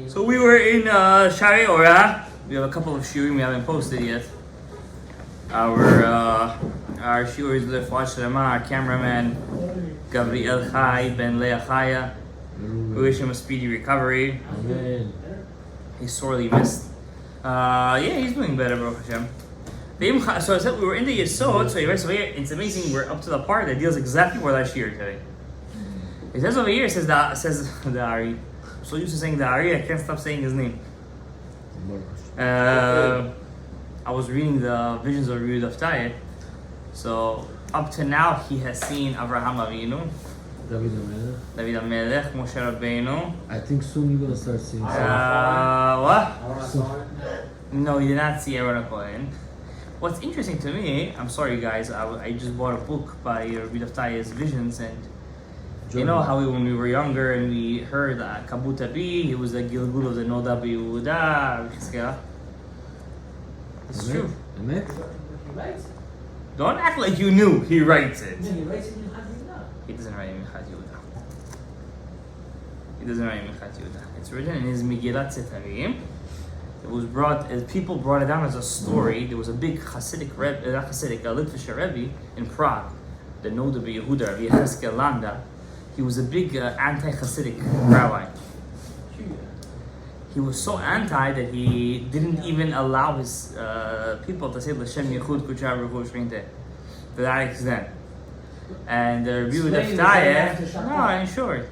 So we were in Sharei Orah. We have a couple of shiurim we haven't posted yet. Our shiur is Lefwa Shalom, our cameraman Gabriel Chai Ben Leah Chaya. We wish him a speedy recovery. Amen. He's sorely missed. He's doing better, Baruch Hashem. So I said we were in the Yesod, so it's amazing we're up to the part that deals exactly with last year today. It says over here, it says the Ari. I'm so used to saying the Ari, I can't stop saying his name. I was reading the visions of Riyud of Tayyeh. So up to now he has seen Avraham Avinu, David HaMelech, Moshe Rabbeinu. I think soon you're gonna start seeing What? No, you did not see Aaron Cohen. What's interesting to me, I'm sorry guys, I just bought a book by Riyud of Tayyeh's Visions, and you know how when we were younger and we heard Kabut Abi, he was the Gilgul of the Noda B'Yehuda. It's true. Don't act like you knew. He writes it. He doesn't write Michat Yehuda. He doesn't write Michat Yehuda. It's written in his Megillat Setarim. It was people brought it down as a story. There was a big Hasidic Rebbe, a Litvish Rebbe in Prague, the Noda B'Yehuda, Rabbi Yecheskel Landa. He was a big anti-Hasidic rabbi. He was so anti that he didn't even allow his people to say L'Shem Yechud Kuchar Ruchu Shvinte to that extent. And the review of Tayyeh, no, in short,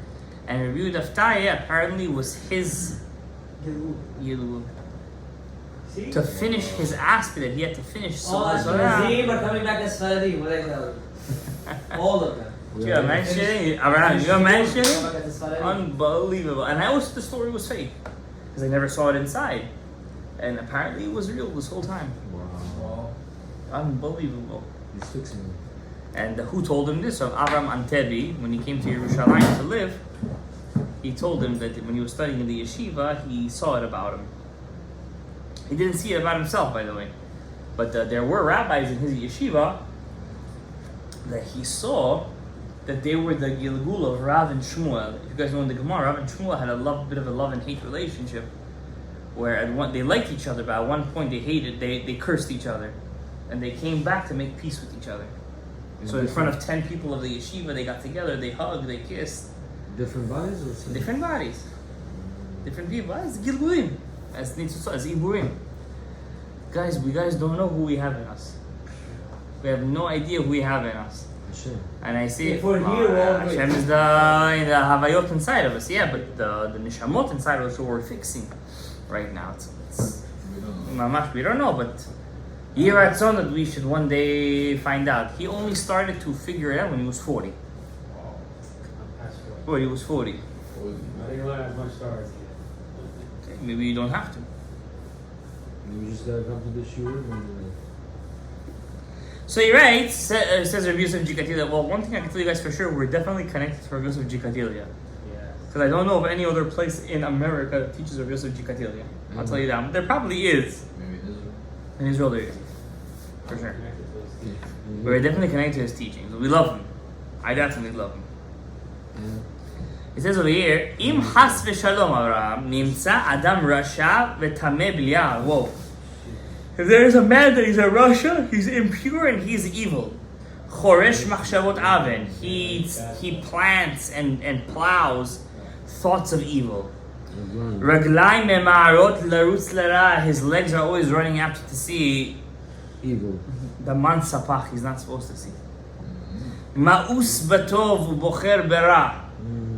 and the review of Tayyeh apparently was his Yilul. To finish his aspect that he had to finish. So but coming back as Sharei, all of them. You're mentioning, unbelievable. And I always thought the story was fake because I never saw it inside, and apparently it was real this whole time. Wow. Unbelievable. He's fixing it. And who told him this? So Avram Antebi, when he came to Yerushalayim to live, he told him that when he was studying in the yeshiva, he saw it about him. He didn't see it about himself, by the way, but there were rabbis in his yeshiva that he saw that they were the Gilgul of Rav and Shmuel. If you guys know in the Gemara, Rav and Shmuel had a bit of a love and hate relationship, where they liked each other, but at one point they hated, they cursed each other, and they came back to make peace with each other. So in front of 10 people of the yeshiva, they got together, they hugged, they kissed. Different bodies or something? Different bodies. Different people. It's Gilgulim. As Iburim. Guys, we don't know who we have in us. We have no idea who we have in us. Hashem. And I say, Hashem is the Havayot inside of us, yeah, but the Nishamot inside of us, what we're fixing right now. It's we don't know, but Yiratzon that we should one day find out. He only started to figure it out when he was 40. Well, he was 40. I didn't learn as much stars yet. Okay, maybe you don't have to. You just gotta come to the shiur and So he writes, says Rabbi Yosef Jikatilia. Well, one thing I can tell you guys for sure, we're definitely connected to Rabbi Yosef Jikatilia. Because I don't know of any other place in America that teaches Rabbi Yosef Jikatilia. I'll tell you that. But there probably is. maybe Israel. In Israel there is. For sure. We're definitely connected to his teachings. We love him. I definitely love him. Yeah. It says over here, Im has v'shalom Avraham, nimtza adam rasha v'tameh b'li'ah. Whoa. If there is a man that is a rasha, he's impure and he's evil. Choresh machshavot aven. He plants and plows thoughts of evil. Raglai memarot larutz lara. His legs are always running after to see Evil. the man sapach he's not supposed to see. Ma'us batov u'bocher bera.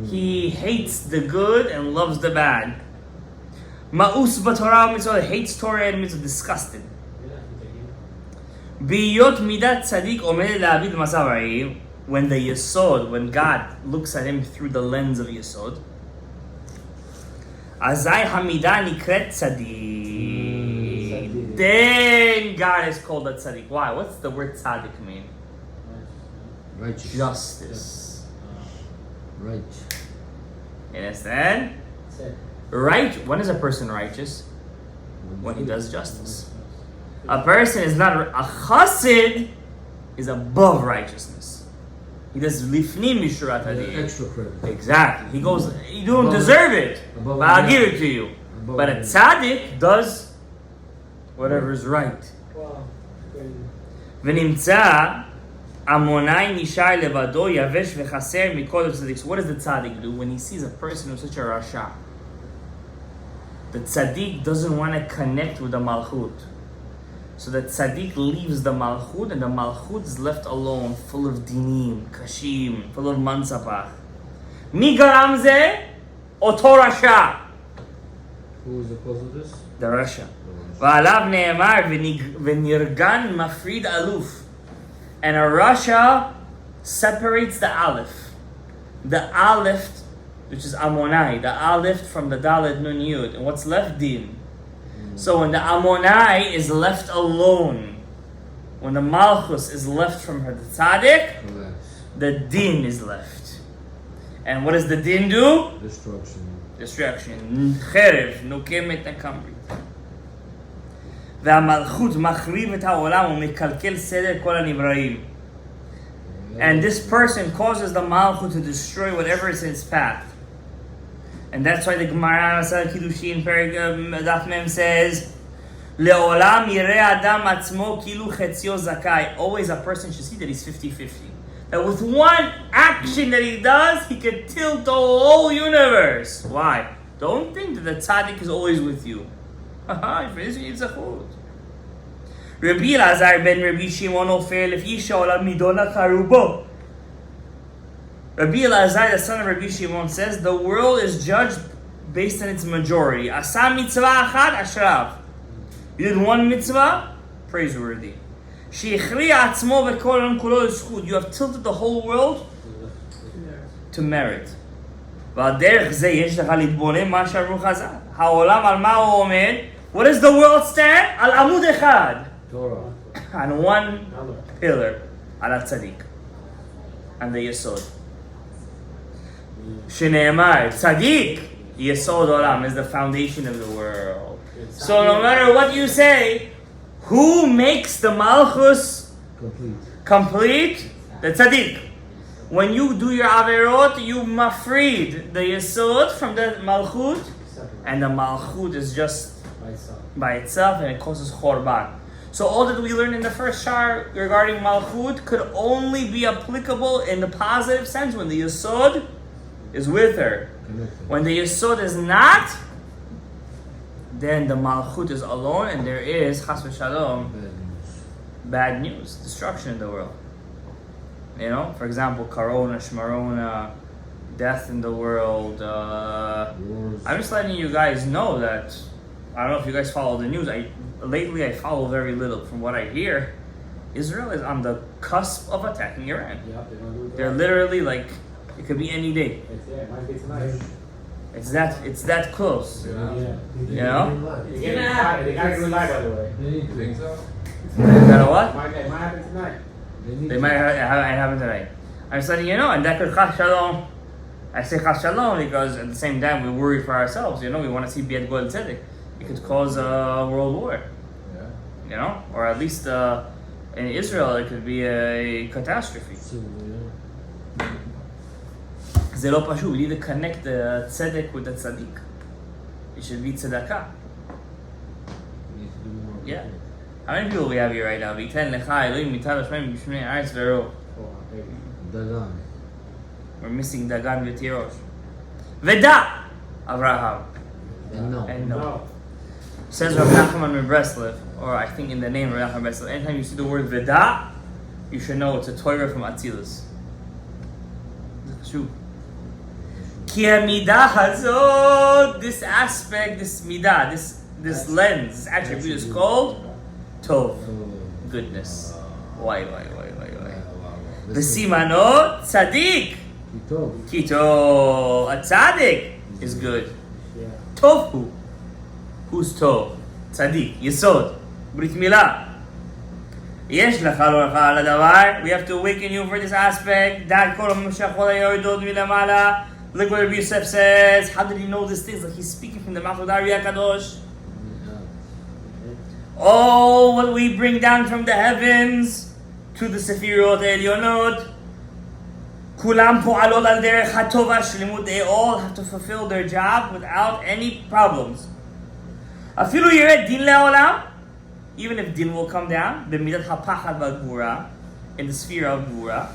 He hates the good and loves the bad. Ma'us b'Torah mitzvah, hates Torah and mitzvah, disgusted. Biyot midat tzadik omed la'abid masav ha'ir. When the Yesod, when God looks at him through the lens of Yesod, Azai hamidah nikret tzadik. Then God is called a tzadik. Why? What's the word tzadik mean? Righteous. Justice. Right. You understand? Right. When is a person righteous? When he does justice. A person is not a chassid is above righteousness. He does lifnim mishurat hadin. Extra credit. Exactly. He goes, you don't Above deserve it, above but I'll and give beyond. it to you. Above But a and tzaddik does whatever is right. Wow. Crazy. ונמצא עמונאי נשאר לבדו יבש וחסר מכל הצדיק. So what does the tzaddik do when he sees a person who's such a rasha? The tzaddik doesn't want to connect with the malchut. So the tzaddik leaves the malchut, and the malchut is left alone, full of dinim, kashim, full of mansapach. Mi garam ze? Oto rasha. Who was the cause of this? The rasha. ועליו נאמר ונרגן מפריד אלוף. And a rasha separates the aleph. The aleph, which is Ammonai, the aleph from the Dalet Nun Yud. And what's left? Din. So when the Ammonai is left alone, when the Malchus is left from her, the Tzaddik, Collapse. the Din is left. And what does the Din do? Destruction. Destruction. Cherev, נוקמת הקמרית. והמלכות מחריב את העולם ומקלקל סדר כל הנבראים. And this person causes the malchut to destroy whatever is in its path. And that's why the Gemara Masal Kiddushin Perek Daf Mem says, "Leolam yireh adam atzmo kilu chetzio zakai." Always a person should see that he's 50-50. That with one action that he does, he could tilt the whole universe. Why? Don't think that the tzaddik is always with you. Haha, for this you need zachut. Rabbi Elazar ben Rabbi Shimon ofer lefi she'olam midona karubo. Rabbi Elazar, the son of Rabbi Shimon, says the world is judged based on its majority. Asa mitzvah achad ashrav. You did one mitzvah, praiseworthy. She'echri atzmo v'kol olam kulo l'zchut. You have tilted the whole world to merit. ועל זה יש לך להתבונן מה שאמרו חז"ל. העולם על מה הוא עומד? What does the world stand? על עמוד אחד. Torah. On one pillar. על הצדיק. On the יסוד. שנאמר, צדיק, יסוד עולם, is the foundation of the world. So no matter what you say, who makes the malchus complete? The tzaddik. When you do your averot, you mafreed the yesod from the malchut, and the malchut is just by itself, and it causes chorban. So all that we learned in the first shar regarding malchut could only be applicable in the positive sense when the yesod is with her. When the yesod is not, then the malchut is alone, and there is chas v'shalom, bad news, destruction in the world. You know, for example, corona, shmarona, death in the world. I'm just letting you guys know that, I don't know if you guys follow the news. Lately I follow very little. From what I hear, Israel is on the cusp of attacking Iran. They're literally like, it could be any day. It might be tonight. It's that close. Yeah. You know? They got a green light, by the way. You think so? Is that a what? It might happen tonight. They might happen tonight. I'm just letting you know, and that could chas shalom. I say chas shalom because at the same time we worry for ourselves. You know, we want to see biad goel tzedek. It could cause a world war. Yeah. You know, or at least in Israel it could be a catastrophe. So, yeah. זה לא פשוט. We need to connect the tzedek with the tzaddik. It should be tzedakah. We need to do more. Yeah. How many people we have here right now? V'iten lecha Elohim mitar Hashem b'shnei haaretz v'ro. Dagan. We're missing Dagan v'tirosh. V'da Avraham. And no. And no. Says Rav Nachman in Breslev, or I think in the name of Rav Nachman Breslev, anytime you see the word V'da, you should know it's a Torah from Atzilus. True. Ki hamidah hazot, this aspect, this midah, this lens, this attribute is called Tov, goodness. Why? V'simano tzaddik. Kitov. Kito, a tzaddik is good. Tov hu. Who's Tov? Tzaddik, Yesod, Brit Milah. יש לך לא לך על הדבר. We have to awaken you for this aspect. דעת כל המשכות היורדות מלמעלה. Look what Rabbi Yosef says. How did he know these things? Like he's speaking from the mouth of the Ari HaKadosh. Oh, what we bring down from the heavens to the Sefirot Elionot. כולם פועלות על דרך הטובה שלמות. They all have to fulfill their job without any problems. אפילו ירד דין לעולם, even if din will come down, במידת הפחד והגבורה, in the sphere of גבורה.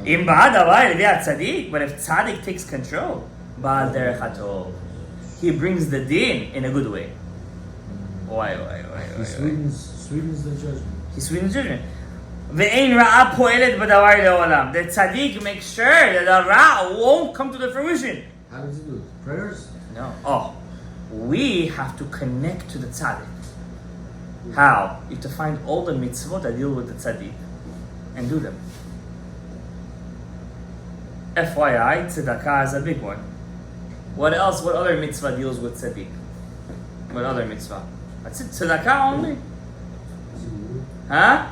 אם בא הדבר על ידי הצדיק, but if tzaddik takes control, בעל דרך הטוב, he brings the din in a good way. וואי. He sweetens the judgment. He sweetens the judgment. ואין רעה פועלת בדבר לעולם. The tzaddik makes sure that the ra won't come to the fruition. How does he do it? Prayers? No. Oh, we have to connect to the tzaddik. How? You have to find all the mitzvot that deal with the tzaddik and do them. FYI, tzedakah is a big one. What else? What other mitzvah deals with tzaddik? What other mitzvah? That's it. Tzedakah only. Huh?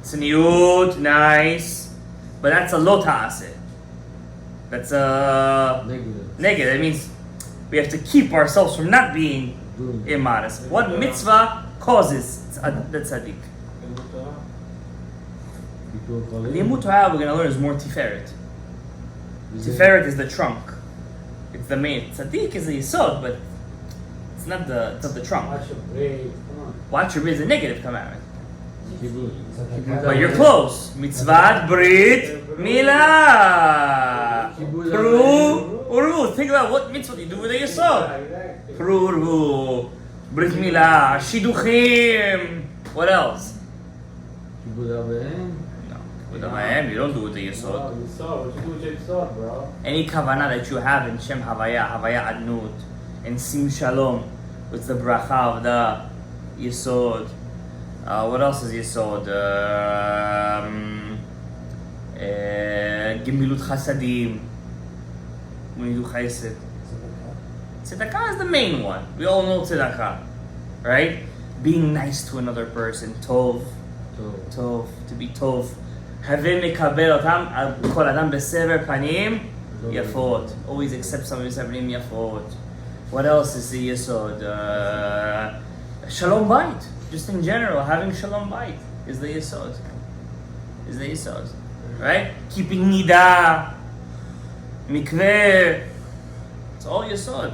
Tzniut, nice. But that's a lo ta'aseh. That's a negative. That means we have to keep ourselves from not being immodest. What mitzvah causes the tzaddik? Limut Torah we're going to learn is more tiferet. Tiferet is the trunk. It's the main. Tzaddik is the yisod, but it's not the trunk. Watch your braid. Come on. Watch your braid is a negative commandment. But you're close. Mitzvat, brit, milah. Pru, uru. Think about what mitzvah you do with the yisod. Pru, uru. Brit milah. Shiduchim. What else? No. With the Mayim, you don't do with the yisod. What you do with your yisod, bro? Any kavanah that you have in Shem Havaya, Havaya Adnut, and Sim Shalom, with the bracha of the yisod. What else is yisod? Gemilut chasadim. When you do chesed. Tzedakah is the main one. We all know tzedakah, right? Being nice to another person. Tov. To be tov. הווה מקבל אותם על כל אדם בסבר פנים יפות. Always accept somebody בסבר פנים יפות. What else is the yesod? Shalom bait. Just in general, having shalom bait is the yesod. Right? Keeping nida, mikveh. It's all yesod.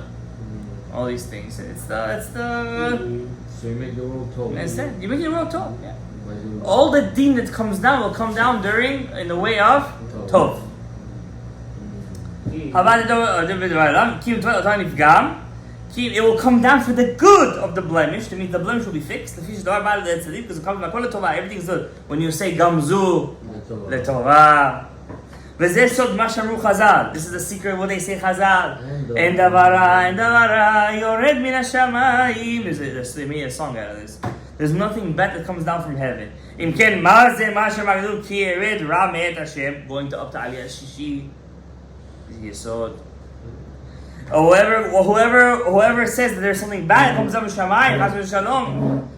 All these things. It's the. So you make the world tall. You make the world tall. Yeah. All the deen that comes down will come down in the way of tov. It will come down for the good of the blemish. That means the blemish will be fixed. Because it comes by everything's good. When you say gamzu letovah. This is the secret of what they say Chazal. And davara yored min hashamayim. They made a song out of this. There's nothing bad that comes down from heaven. Im ken ma ze ma shemagdu ki yered ra me'et Hashem. Going to up to Aliyah Shishi. Yesod. Whoever says that there's something bad that comes down from Shamayim, Chas Shalom,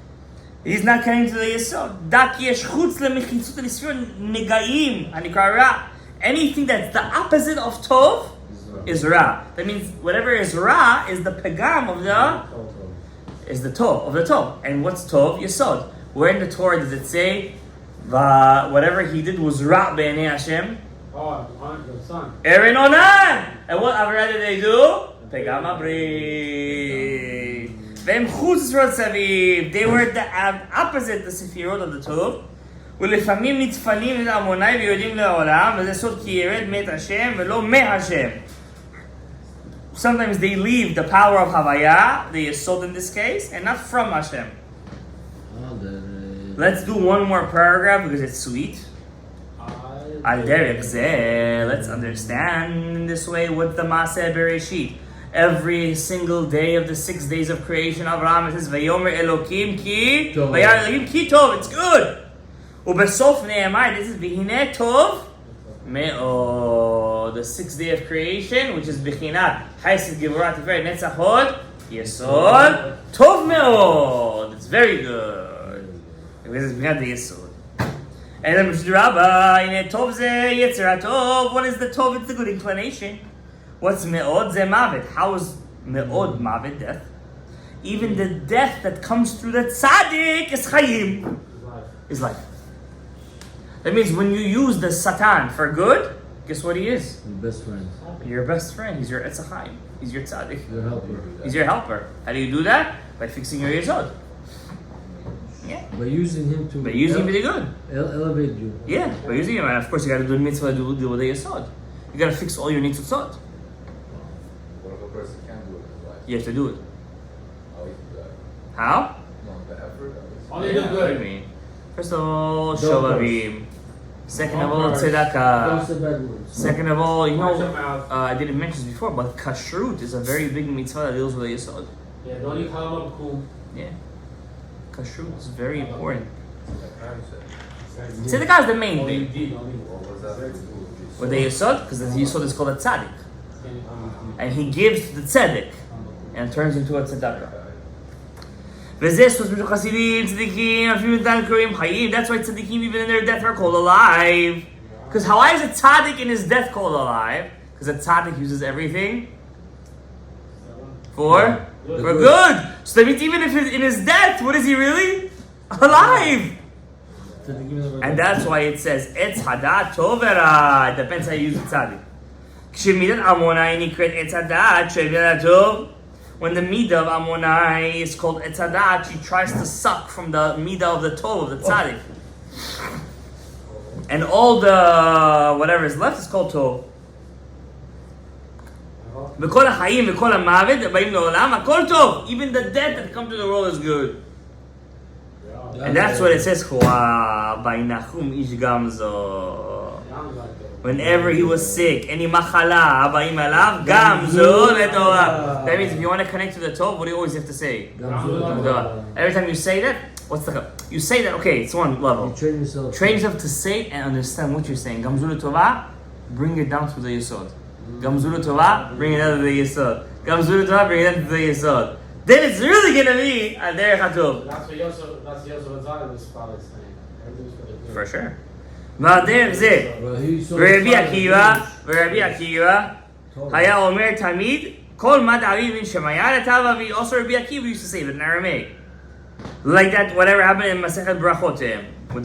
he's not coming to the Yesod. Da ki yesh chutz lemechitzut l'sfir negaim hanikra ra. Anything that's the opposite of tov is ra. That means whatever is ra is the pegam of the is the tov of the tov. And what's tov? Yesod. Where in the Torah does it say whatever he did was ra b'nei Hashem? Oh, the son. Aaron Onan. And what avera did they do? Pegam abrit. V'hem chutz sefirot saviv. They were the opposite the sefirot of the tov. ולפעמים נטפלים לעמוני ויודעים לעולם, וזה סוד כי ירד מת השם ולא מהשם. Sometimes they leave the power of Havaya, the Yesod in this case, and not from Hashem. Let's do one more paragraph because it's sweet. Al derech zeh, let's understand in this way what the Maaseh Bereshit. Every single day of the 6 days of creation, Abraham, it says, Vayomer Elokim ki, Vayar Elokim ki tov, it's good. ובסוף נאמר, this is V'hineh tov me'od, the 6th day of creation, which is B'chinat Chesed Gevurah Tiferet Netzach Hod Yesod tov me'od. It's very good because it's B'chinat the Yesod. And then Mishd Rabbah, Hineh tov ze Yetzirah tov. What is the tov? It's the good inclination. What's me'od? Ze mavet. How is me'od mavet? Death. Even the death that comes through the tzaddik is chayim, is life. That means when you use the Satan for good, guess what he is? Your best friend. Your best friend. He's your Etzachayim. He's your tzaddik. Your helper. He's your helper. How do you do that? By fixing your yesod. Yeah. By using him to By using him for the good. elevate you. Yeah. By using him. And of course, you got to do the mitzvah, do with the yesod. You got to fix all your nitzutzot. What if a person can't do it in his life? You have to do it. How he can do that? How? No, the effort. Only do What do you good. mean? First of all, Don't shovavim. Second of all, Don't tzedakah. Don't say bad words. Second of all, you Watch your know, mouth. I didn't mention this before, but kashrut is a very big mitzvah that deals with the yesod. Yeah, don't eat halal kum. Yeah. Kashrut is very important. Like Karen said. Tzedakah is the main Only thing. did, only What was that to do with With the yesod, because the yesod is called a tzaddik. only And he gives the tzedek and turns into a tzedakah. וזה סוס משהו חסידים, צדיקים, אפילו נתן קוראים חיים. That's why tzadikim even in their death are called alive. Because why is a tzaddik in his death called alive? Because a tzaddik uses everything for good. So that means even if he's in his death, what is he really? Alive. And that's why it says, Etz hadat tovera. It depends how you use the tzaddik. כשמידת עמונאי נקראת עץ הדעת, שהביאה לטוב. When the midah of Amonai is called etzadat, she tries to suck from the midah of the tov, of the tzaddik. And all the whatever is left is called tov. וכל החיים וכל המוות באים לעולם, הכל טוב. Even the death that come to the world is good. And that's what it says, וינחום איש גם זו. Whenever he was sick, any machala הבאים עליו, גם זו לטובה. That means if you want to connect to the tov, what do you always have to say? Every time you say that, what's the you say that, okay, it's one level. You train yourself. Train yourself to say and understand what you're saying. Gamzu l'tova, bring it down to the yesod. Gamzu l'tova, bring it down to the yesod. Gamzu l'tova, bring it down to the yesod. Then it's really gonna be a derech hatov. That's what Yosef Azar was probably saying. Everything's for the good. For sure. והדרך זה, ורבי עקיבא היה אומר תמיד, כל מד אביב שמיה לטב אבי, also Rabbi Akiva used to say it in Aramaic. Like that, whatever happened in Masechet Brachot to him, with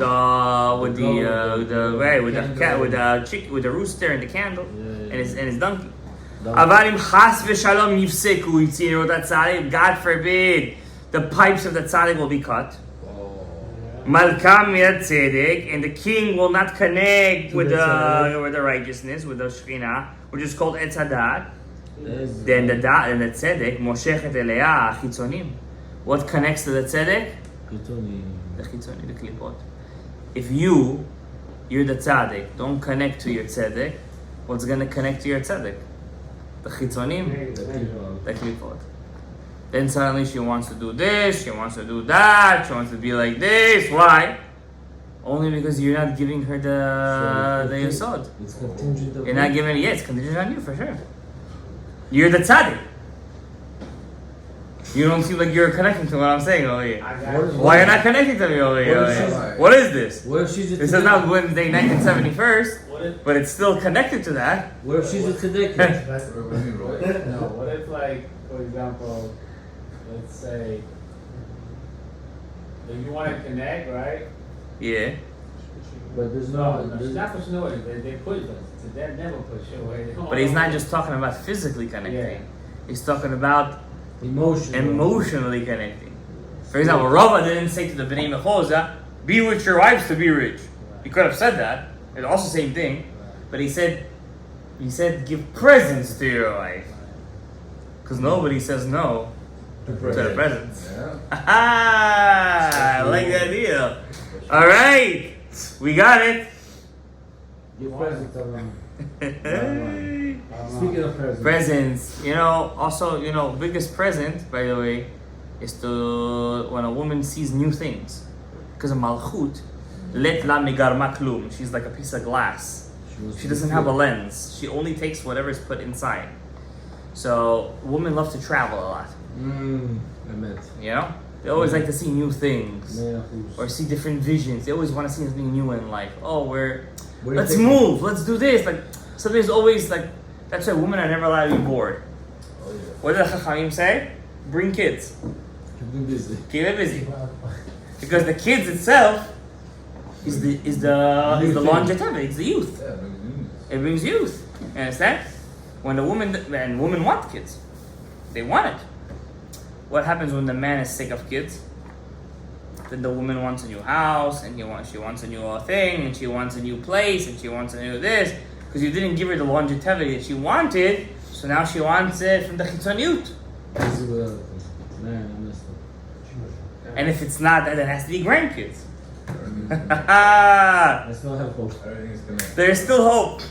the rooster and the candle and his donkey. אבל אם חס ושלום נפסקו יצירות הצדיק, God forbid, the pipes of the tzaddik will be cut. Malkam Mirat Tzedek, and the king will not connect with the righteousness, with the Shekhinah, which is called Etz Hadat. Then the Tzedek, Moshechet Eleah, Chitzonim. What connects to the Tzedek? The Chitzoni, the Klipot. If you're the Tzedek, don't connect to your Tzedek, what's going to connect to your Tzedek? The Chitzonim, the Klipot. Then suddenly she wants to do this, she wants to do that, she wants to be like this. Why? Only because you're not giving her the yesod. It's contingent. You're not giving it. Yeah, it's contingent on you for sure. You're the tzaddik. You don't seem like you're connecting to what I'm saying over here. Why you're not connecting to me over here? What is this? What if she's a This is not Wednesday 1971st, but it's still connected to that. What if she's a tzedek? No, what if, like, for example, let's say, if you want to connect, right? Yeah. But there's No, no. she's not pushing away. They push us. So they never push away. But he's not just talking about physically connecting. Yeah. He's talking about Emotionally connecting. For example, Rava didn't say to the Bnei Mechoza, be with your wives to be rich. He could have said that. It's also the same thing. But he said, give presents to your wife. Because nobody says no to the presents. I like that deal. All right. We got it. Give presents to them. Speaking of presents. Presents, also, biggest present, by the way, is to when a woman sees new things. Because of Malchut, let la migarma klum. She's like a piece of glass. She doesn't have a lens. She only takes whatever is put inside. So women love to travel a lot. I meant. They always like to see new things Or or see different visions. They always want to see something new in life. Oh, let's taking- move. Let's do this. Like something's always like. That's why women are never allowed to be bored. What did the Chachamim say? Bring kids. Keep them busy. Keep it busy. Because the kids itself, is the longevity, it's the youth. Yeah, brings newness. It brings youth. You understand? When women want kids, they want it. What happens when the man is sick of kids? Then the woman wants a new house, and she wants a new thing, and she wants a new place, and she wants a new this, because you didn't give her the longevity that she wanted. So now she wants it from the chitzoniyut. This is what man, I messed up. And if it's not, then it has to be grandkids. I still have hope. Everything's connected. There's still hope.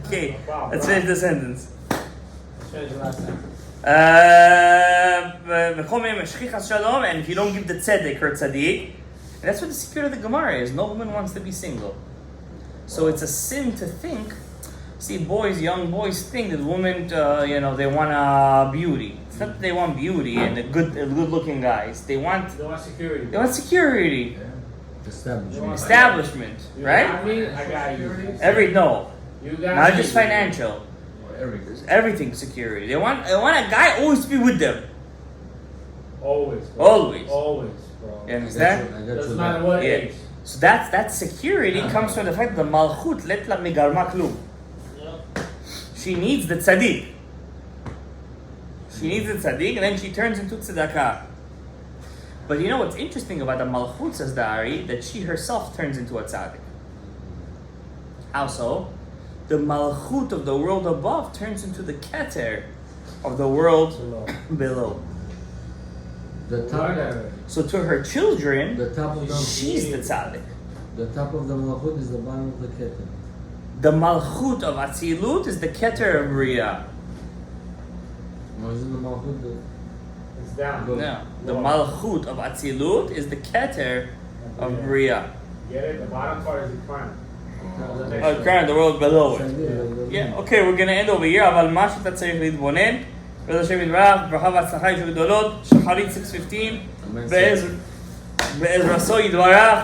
Okay, let's finish the sentence. Finish the last sentence. And if you don't give the tzedek her tzaddik, and that's what the secret of the Gemara is. No woman wants to be single. So it's a sin to think. See, young boys think that women, they want a beauty. It's not that they want beauty and a good-looking guys. They want security. They want security, Establishment. establishment, You right? got me, I got you. You got Not me. just financial. Everything. Everything security. They want a guy always to be with them. Always. Bro. Always. Always, bro. You understand? I got Doesn't you matter back. what Yeah. age. So that security comes from the fact that the malchut let la megarma klum. She needs the tzaddik. She needs the tzaddik, and then she turns into tzedakah. But you know what's interesting about the malchut, says the Ari, that she herself turns into a tzaddik. How so? The malchut of the world above turns into the keter of the world below. The top, So to her children, the top of the she's the tzaddik. the top of the malchut is the bottom of the keter. The malchut of Atzilut is the keter of Bria. Or is it the malchut? It's down. No, the malchut of Atzilut is the keter of Bria. Get it? The bottom part is the crown. Crown, the world below it. The Yeah, okay, we're gonna end over here, אבל מה שאתה צריך להתבונן, בעזרת השם יתברך, ברכה והצלחה ישועות גדולות, שחרית 6:15, בעזרתו יתברך,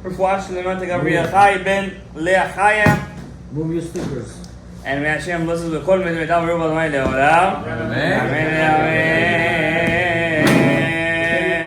רפואה שלמה תגברי החי, בן לאה חיה, Move your stickers. and may Hashem bless us בכל מיטב ורוב אדוני לעולם. Amen. אמן.